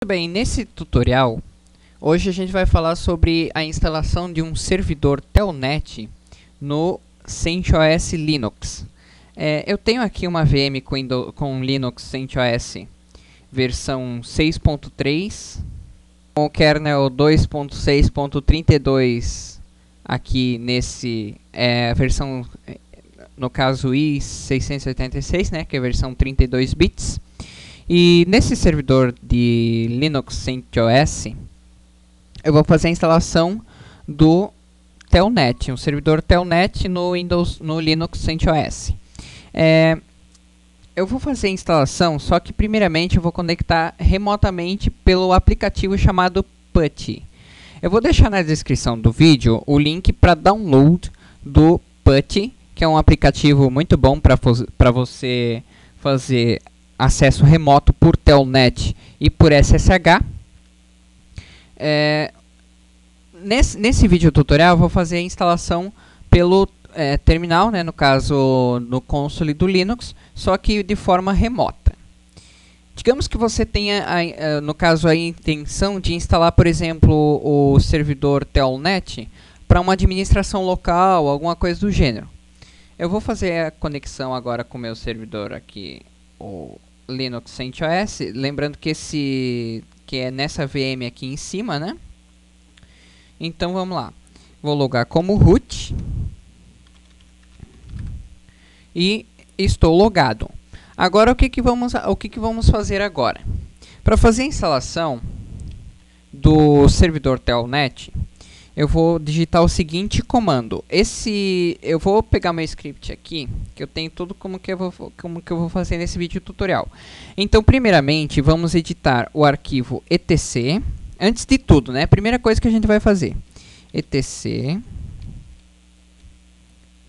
Muito bem, nesse tutorial, hoje a gente vai falar sobre a instalação de um servidor Telnet no CentOS Linux. Eu tenho aqui uma VM com Linux CentOS versão 6.3, com o kernel 2.6.32 aqui nesse versão, no caso i686, né, que é a versão 32 bits. E nesse servidor de Linux CentOS, eu vou fazer a instalação do Telnet, um servidor Telnet no Linux CentOS. Eu vou fazer a instalação, só que primeiramente eu vou conectar remotamente pelo aplicativo chamado PuTTY. Eu vou deixar na descrição do vídeo o link para download do PuTTY, que é um aplicativo muito bom para você fazer acesso remoto por Telnet e por SSH. Nesse vídeo tutorial eu vou fazer a instalação pelo terminal, né, no caso no console do Linux, só que de forma remota. Digamos que você tenha, no caso, a intenção de instalar, por exemplo, o servidor Telnet para uma administração local, alguma coisa do gênero. Eu vou fazer a conexão agora com o meu servidor aqui, o Linux CentOS, lembrando que é nessa VM aqui em cima, né? Então vamos lá. Vou logar como root e estou logado. Agora o que vamos fazer agora? Para fazer a instalação do servidor Telnet, eu vou digitar o seguinte comando. Eu vou pegar meu script aqui, que eu tenho tudo como que eu vou fazer nesse vídeo tutorial. Então, primeiramente, vamos editar o arquivo etc. Antes de tudo, né? Primeira coisa que a gente vai fazer. etc.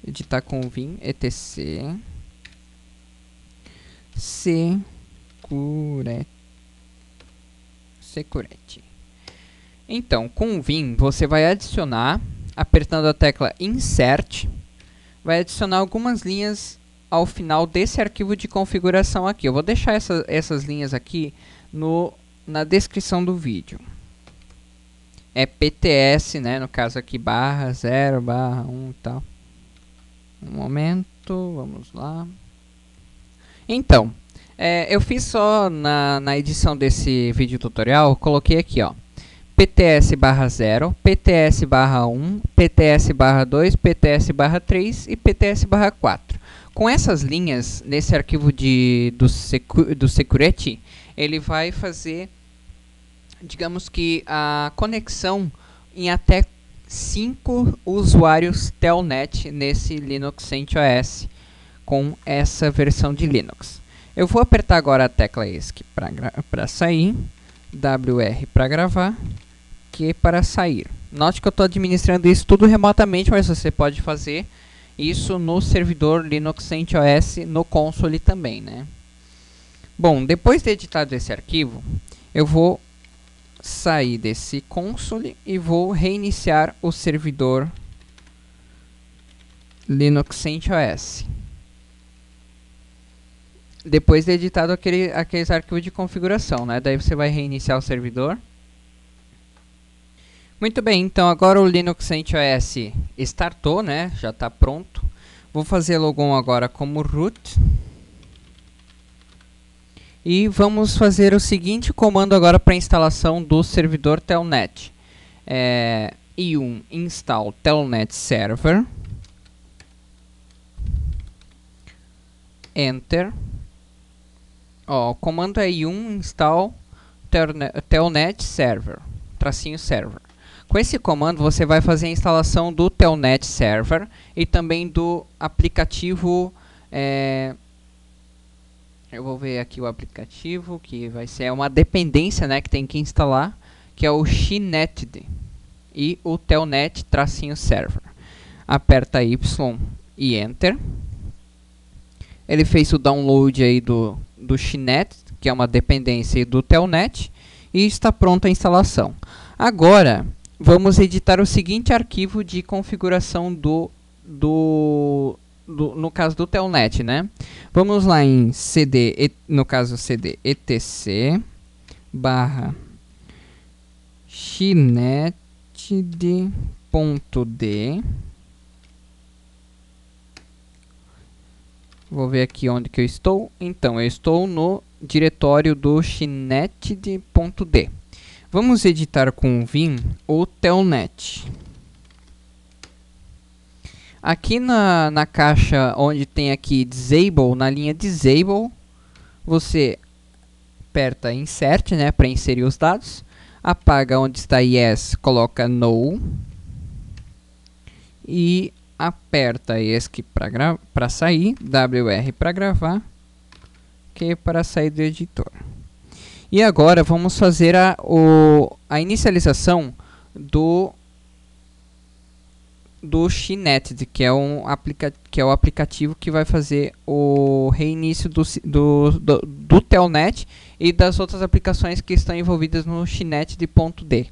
Editar com o vim, etc. Security. Então, com o vim, você vai adicionar, apertando a tecla Insert, vai adicionar algumas linhas ao final desse arquivo de configuração aqui. Eu vou deixar essas linhas aqui na descrição do vídeo. É PTS, né, no caso aqui, /0, /1 e tal. Um momento, vamos lá. Então, eu fiz só na edição desse vídeo tutorial, coloquei aqui, ó. PTS/0, PTS/1, PTS/2, PTS/3 e PTS/4. Com essas linhas, nesse arquivo do Security, ele vai fazer, digamos que, a conexão em até 5 usuários Telnet nesse Linux CentOS com essa versão de Linux. Eu vou apertar agora a tecla ESC para sair, WR para gravar, Q para sair. Note que eu estou administrando isso tudo remotamente, mas você pode fazer isso no servidor Linux CentOS no console também, né? Bom, depois de editado esse arquivo, eu vou sair desse console e vou reiniciar o servidor Linux CentOS. Depois de editado aqueles arquivos de configuração, né? Daí você vai reiniciar o servidor. Muito bem, então agora o Linux CentOS startou, né? Já está pronto. Vou fazer logon agora como root. E vamos fazer o seguinte comando agora para a instalação do servidor Telnet. i1 install telnet server. Enter. O comando é i1 install telnet server, tracinho server. Com esse comando você vai fazer a instalação do Telnet server e também do aplicativo. Eu vou ver aqui o aplicativo, que vai ser uma dependência, né, que tem que instalar, que é o Schnetd e o Telnet tracinho server. Aperta Y e Enter. Ele fez o download aí do Schnetd, que é uma dependência do Telnet, e está pronta a instalação. Agora, vamos editar o seguinte arquivo de configuração no caso do Telnet, né? Vamos lá em cd, no caso cd etc barra chinetd.d. Vou ver aqui onde que eu estou. Então, eu estou no diretório do chinetd.d. Vamos editar com o Vim o telnet. Aqui na caixa onde tem aqui disable, na linha disable, você aperta insert, né, para inserir os dados. Apaga onde está yes, coloca no. E aperta ESC para sair, WR para gravar, Q para sair do editor. E agora vamos fazer a inicialização do Chinetd, que é o aplicativo que vai fazer o reinício do telnet e das outras aplicações que estão envolvidas no chinetd.d.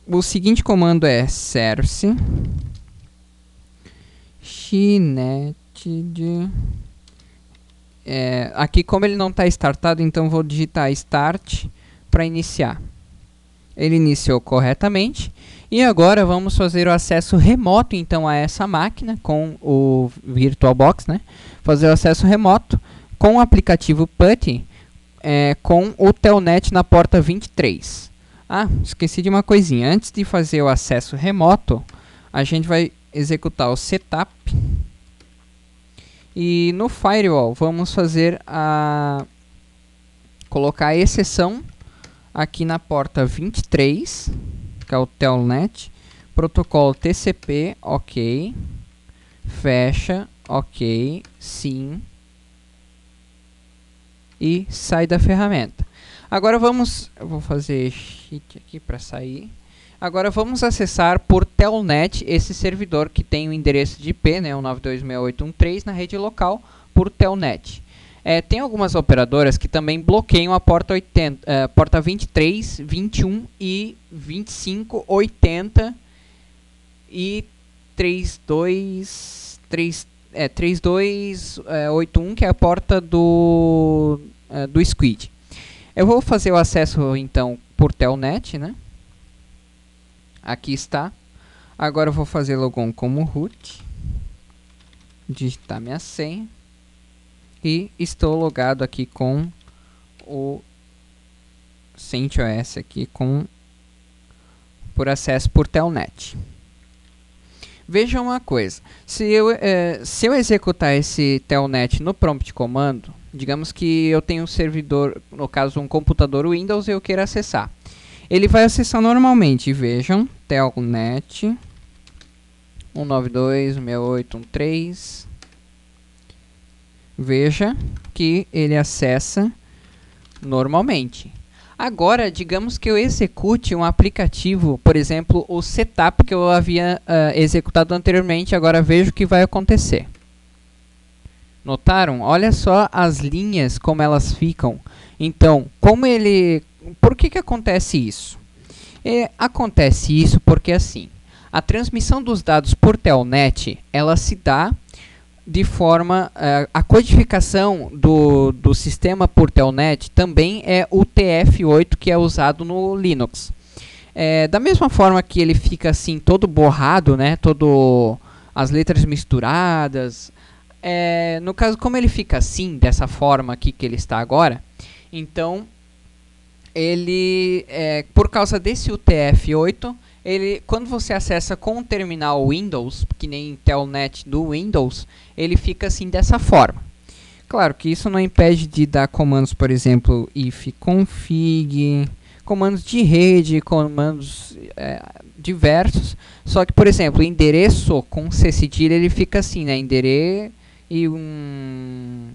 O seguinte comando é serce chinetd. Aqui, como ele não está startado, então vou digitar start para iniciar. Ele iniciou corretamente. E agora vamos fazer o acesso remoto então a essa máquina com o VirtualBox, né? Fazer o acesso remoto com o aplicativo PuTTY, com o telnet na porta 23. Ah, esqueci de uma coisinha. Antes de fazer o acesso remoto, a gente vai executar o setup. E no firewall vamos fazer colocar a exceção aqui na porta 23, que é o telnet, protocolo TCP, ok, fecha, ok, sim, e sai da ferramenta. Agora eu vou fazer shift aqui para sair. Agora vamos acessar por telnet esse servidor que tem o endereço de IP, né, 192.68.1.3 na rede local por telnet. Tem algumas operadoras que também bloqueiam a porta 23, 21 e 25, 80 e 3281, que é a porta do Squid. Eu vou fazer o acesso então por telnet, né? Aqui está. Agora eu vou fazer logon como root, digitar minha senha e estou logado aqui com o CentOS aqui por acesso por telnet. Veja uma coisa, se eu executar esse telnet no prompt comando, digamos que eu tenho um servidor, no caso um computador Windows, e eu queira acessar. Ele vai acessar normalmente, vejam, telnet 192.68.1.3. Veja que ele acessa normalmente. Agora, digamos que eu execute um aplicativo, por exemplo, o setup que eu havia executado anteriormente, agora veja o que vai acontecer. Notaram? Olha só as linhas como elas ficam. Então, por que acontece isso? Acontece isso porque assim, a transmissão dos dados por telnet, ela se dá de forma, a codificação do sistema por telnet também é o TF8 que é usado no Linux. Da mesma forma que ele fica assim todo borrado, né, as letras misturadas, no caso, como ele fica assim, dessa forma aqui que ele está agora, então ele, por causa desse UTF-8, quando você acessa com o terminal Windows, que nem telnet do Windows, ele fica assim dessa forma. Claro que isso não impede de dar comandos, por exemplo, ifconfig, comandos de rede, comandos diversos. Só que, por exemplo, endereço com ccedilha ele fica assim, né? Endereço e um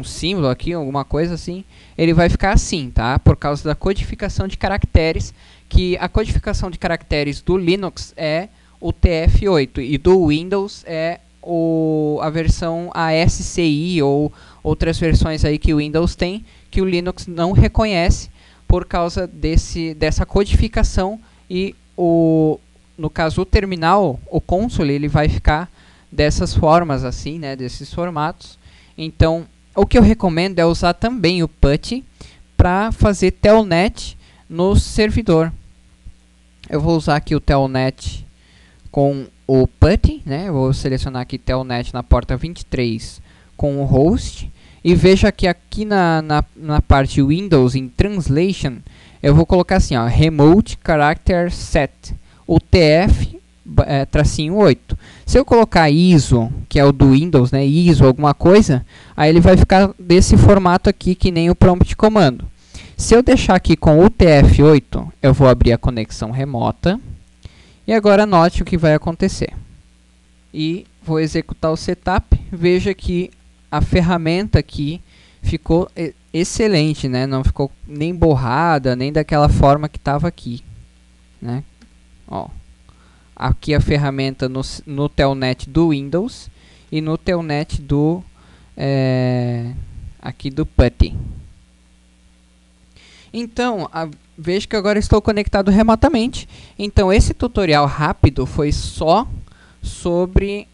símbolo aqui, alguma coisa assim, ele vai ficar assim, tá? Por causa da codificação de caracteres, que a codificação de caracteres do Linux é o TF8 e do Windows é a versão ASCII ou outras versões aí que o Windows tem, que o Linux não reconhece por causa dessa codificação, e no caso o terminal, o console, ele vai ficar dessas formas assim, né, desses formatos. Então, o que eu recomendo é usar também o PuTTY para fazer telnet no servidor. Eu vou usar aqui o telnet com o PuTTY, né? Eu vou selecionar aqui telnet na porta 23 com o host. E veja que aqui na parte Windows, em Translation, eu vou colocar assim, ó, Remote Character Set, UTF-8. Se eu colocar ISO, que é o do Windows, né, ISO alguma coisa, aí ele vai ficar desse formato aqui, que nem o prompt comando. Se eu deixar aqui com UTF-8, eu vou abrir a conexão remota. E agora note o que vai acontecer. E vou executar o setup. Veja que a ferramenta aqui ficou excelente, né? Não ficou nem borrada, nem daquela forma que estava aqui, né? Ó, aqui a ferramenta no telnet do Windows e no telnet do aqui do PuTTY. Então, veja que agora estou conectado remotamente. Então, esse tutorial rápido foi só sobre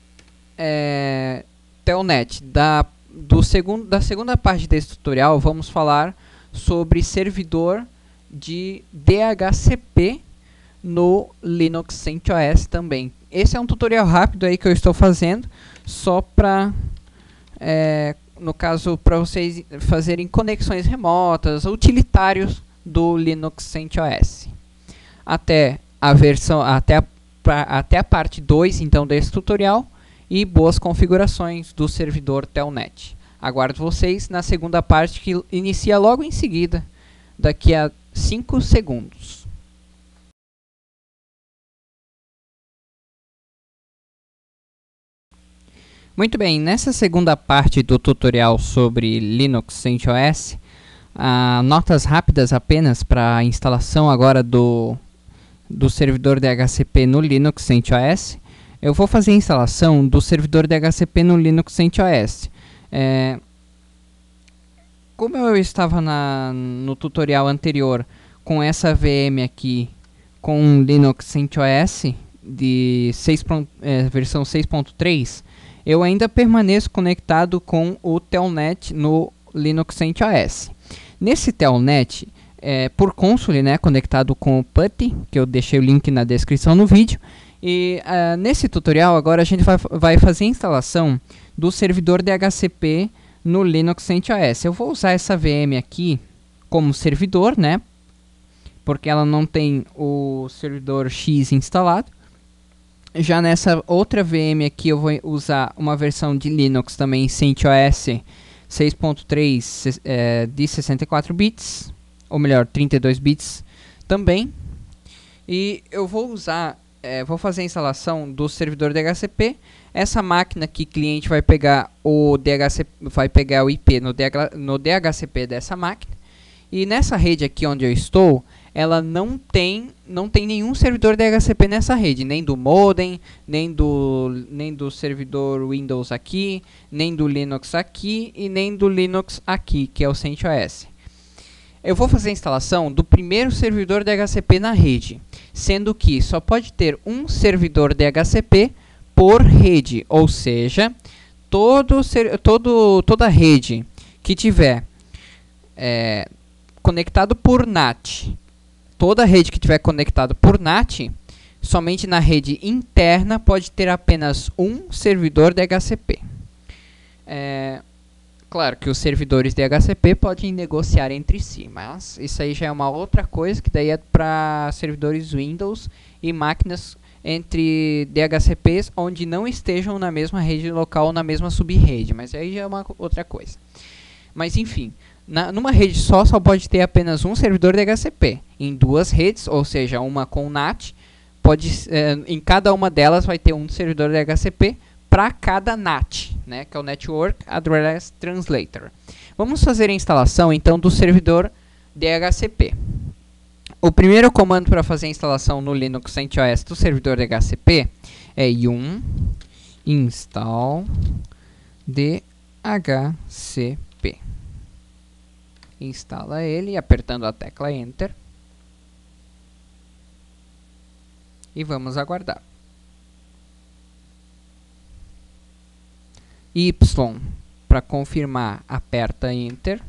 telnet. Da segunda parte desse tutorial, vamos falar sobre servidor de DHCP no Linux CentOS também. Esse é um tutorial rápido aí que eu estou fazendo, só para, no caso, para vocês fazerem conexões remotas, utilitários do Linux CentOS. Até a parte 2, então, desse tutorial. E boas configurações do servidor telnet. Aguardo vocês na segunda parte, que inicia logo em seguida, daqui a 5 segundos. Muito bem, nessa segunda parte do tutorial sobre Linux CentOS, notas rápidas apenas para a instalação agora do servidor DHCP no Linux CentOS. Eu vou fazer a instalação do servidor DHCP no Linux CentOS. Como eu estava no tutorial anterior com essa VM aqui com Linux CentOS de versão 6.3, eu ainda permaneço conectado com o telnet no Linux CentOS. Nesse telnet, por console, né, conectado com o PuTTY, que eu deixei o link na descrição no vídeo. E nesse tutorial agora a gente vai fazer a instalação do servidor DHCP no Linux CentOS. Eu vou usar essa VM aqui como servidor, né? Porque ela não tem o servidor X instalado. Já nessa outra VM aqui eu vou usar uma versão de Linux também CentOS 6.3 de 64 bits, ou melhor, 32 bits também. E eu vou usar vou fazer a instalação do servidor DHCP. Essa máquina aqui, cliente, vai pegar o IP no DHCP dessa máquina. E nessa rede aqui onde eu estou, ela não tem nenhum servidor DHCP nessa rede, nem do modem, nem do servidor Windows aqui, nem do Linux aqui e nem do Linux aqui, que é o CentOS. Eu vou fazer a instalação do primeiro servidor DHCP na rede, sendo que só pode ter um servidor DHCP por rede, ou seja, toda rede que tiver conectado por NAT, toda rede que tiver conectado por NAT, somente na rede interna pode ter apenas um servidor DHCP. Claro que os servidores DHCP podem negociar entre si, mas isso aí já é uma outra coisa, que daí é para servidores Windows e máquinas entre DHCPs onde não estejam na mesma rede local ou na mesma subrede, mas aí já é uma outra coisa. Mas enfim, numa rede só pode ter apenas um servidor DHCP. Em duas redes, ou seja, uma com NAT, em cada uma delas vai ter um servidor DHCP para cada NAT, né, que é o Network Address Translator. Vamos fazer a instalação então do servidor DHCP. O primeiro comando para fazer a instalação no Linux CentOS do servidor DHCP é yum install DHCP. Instala ele apertando a tecla Enter. E vamos aguardar. Y para confirmar, aperta Enter.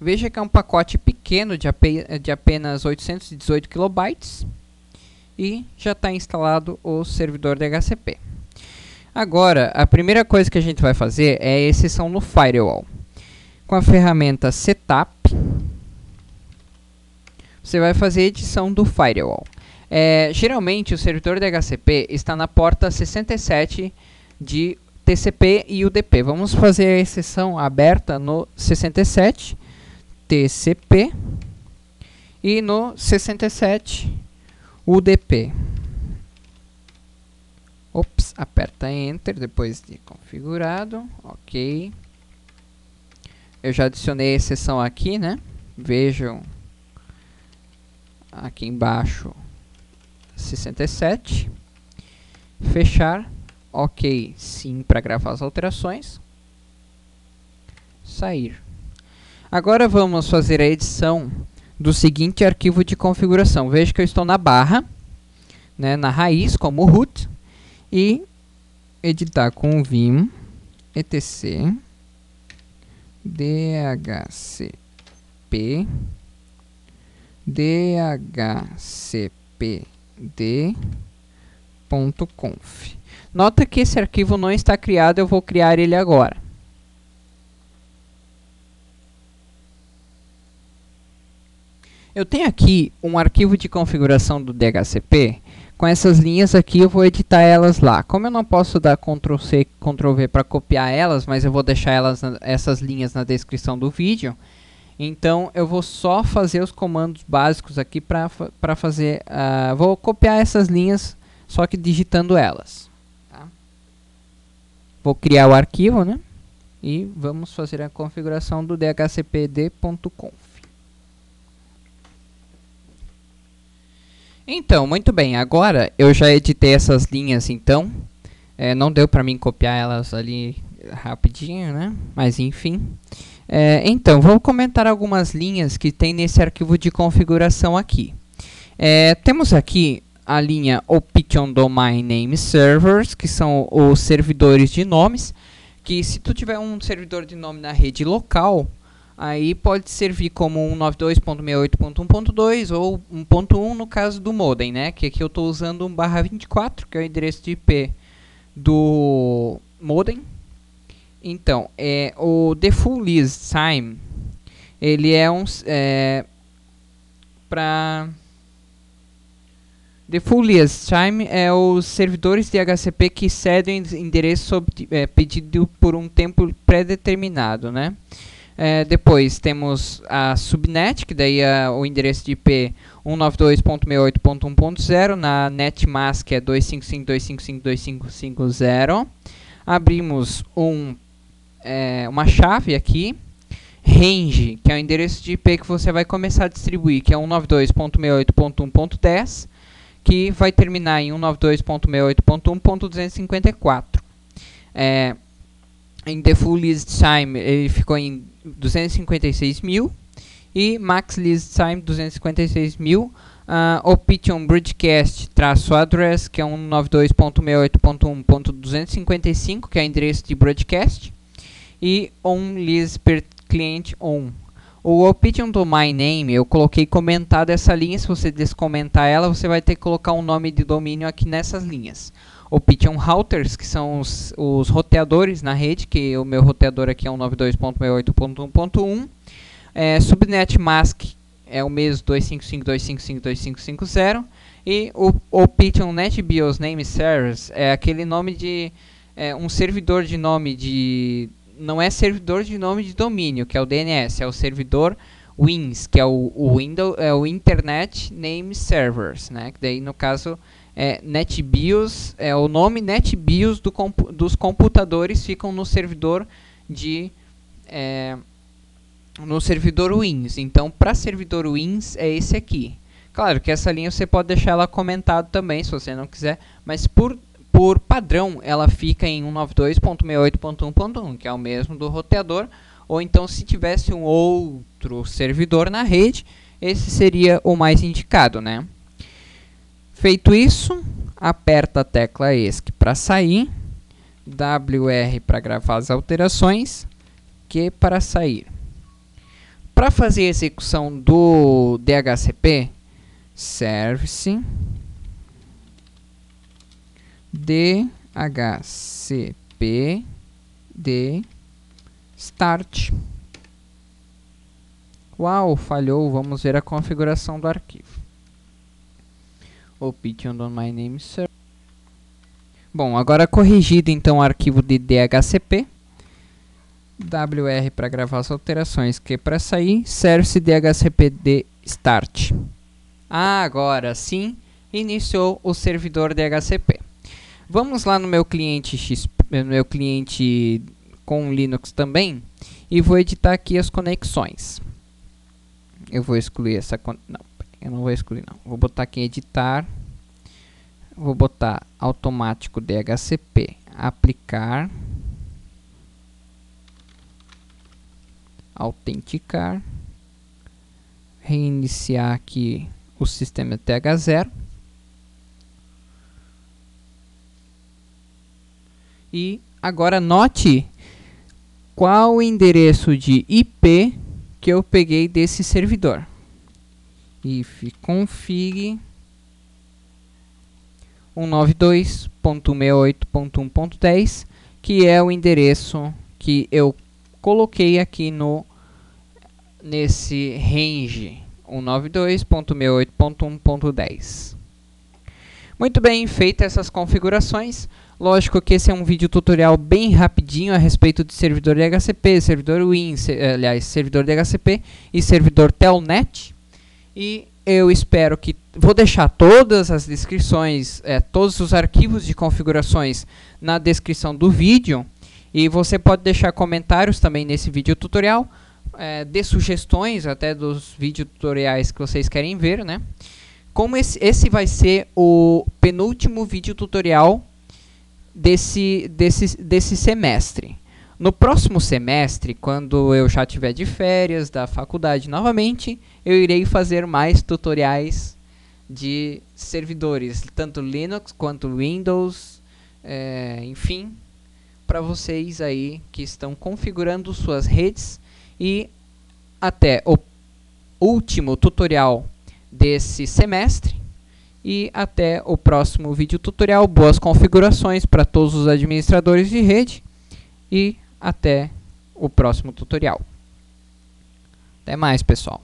Veja que é um pacote pequeno de apenas 818 kilobytes e já está instalado o servidor DHCP. Agora, a primeira coisa que a gente vai fazer é a exceção no firewall. Com a ferramenta Setup, você vai fazer a edição do firewall. Geralmente, o servidor DHCP está na porta 67 de TCP e UDP. Vamos fazer a exceção aberta no 67 TCP e no 67 UDP. Ops, aperta Enter depois de configurado. Ok. Eu já adicionei a exceção aqui, né? Vejam aqui embaixo 67. Fechar. Ok, sim, para gravar as alterações. Sair. Agora vamos fazer a edição do seguinte arquivo de configuração. Veja que eu estou na barra, né, na raiz como root, e editar com vim etc dhcp dhcpd.conf. Nota que esse arquivo não está criado, eu vou criar ele agora. Eu tenho aqui um arquivo de configuração do DHCP. Com essas linhas aqui eu vou editar elas lá. Como eu não posso dar Ctrl+C, Ctrl+V para copiar elas, mas eu vou deixar essas linhas na descrição do vídeo, então eu vou só fazer os comandos básicos aqui para fazer... vou copiar essas linhas, só que digitando elas. Tá? Vou criar o arquivo, né? E vamos fazer a configuração do dhcpd.conf. Então, muito bem, agora eu já editei essas linhas, então, não deu para mim copiar elas ali rapidinho, né? Mas enfim. Então, vou comentar algumas linhas que tem nesse arquivo de configuração aqui. Temos aqui a linha Option Domain Name Servers, que são os servidores de nomes, que se tu tiver um servidor de nome na rede local, aí pode servir como 192.68.1.2 ou 1.1 no caso do modem, né? Que aqui eu estou usando 1/24, que é o endereço de IP do modem. Então, o Default Lease Time, ele é Default Lease Time é os servidores de DHCP que cedem endereço sob pedido por um tempo pré-determinado, né? Depois temos a subnet, que daí é o endereço de IP 192.68.1.0, na netmask é 255.255.255.0. Abrimos uma chave aqui, range, que é o endereço de IP que você vai começar a distribuir, que é 192.68.1.10, que vai terminar em 192.68.1.254. Em Default Lease Time ele ficou em 256.000 e Max Lease Time 256.000. Option Broadcast -address, que é 192.68.1.255, que é o endereço de broadcast, e On Lease per Client On. O Option Domain Name, eu coloquei comentado essa linha. Se você descomentar ela, você vai ter que colocar um nome de domínio aqui nessas linhas. Option Routers, que são os roteadores na rede, que o meu roteador aqui é 192.68.1.1. Subnet Mask é o mesmo 255.255.255.0. E o Option NetBIOS Name Servers é aquele nome de... um servidor de nome de... Não é servidor de nome de domínio, que é o DNS, é o servidor WINS, que é o Internet Name Servers, né? Que daí no caso NetBIOS, o nome NetBIOS dos computadores ficam no servidor no servidor WINS. Então, para servidor WINS é esse aqui. Claro que essa linha você pode deixar ela comentada também, se você não quiser, mas por padrão ela fica em 192.68.1.1, que é o mesmo do roteador. Ou então, se tivesse um outro servidor na rede, esse seria o mais indicado, né? Feito isso, aperta a tecla ESC para sair, WR para gravar as alterações, Q para sair. Para fazer a execução do DHCP, service DHCP de start. Uau, falhou. Vamos ver a configuração do arquivo. O Python on my name server. Bom, agora corrigido então o arquivo de DHCP. WR para gravar as alterações, Q para sair, service DHCP de start. Agora sim, iniciou o servidor DHCP. Vamos lá no meu cliente com Linux também e vou editar aqui as conexões. Eu vou excluir essa não, eu não vou excluir não. Vou botar aqui em editar. Vou botar automático DHCP, aplicar, autenticar, reiniciar aqui o sistema TH0 e agora note qual o endereço de IP que eu peguei desse servidor. Ifconfig 192.168.1.10, que é o endereço que eu coloquei aqui nesse range 192.168.1.10. Muito bem, feitas essas configurações, lógico que esse é um vídeo tutorial bem rapidinho a respeito de servidor DHCP, servidor Win, servidor DHCP e servidor Telnet. E eu espero que... Vou deixar todas as descrições, todos os arquivos de configurações na descrição do vídeo. E você pode deixar comentários também nesse vídeo tutorial. Dê sugestões até dos vídeos tutoriais que vocês querem ver, né? Como esse vai ser o penúltimo vídeo tutorial desse semestre. No próximo semestre, quando eu já estiver de férias da faculdade novamente, eu irei fazer mais tutoriais de servidores, tanto Linux quanto Windows, enfim, para vocês aí que estão configurando suas redes. E até o último tutorial desse semestre e até o próximo vídeo tutorial. Boas configurações para todos os administradores de rede e até o próximo tutorial. Até mais, pessoal.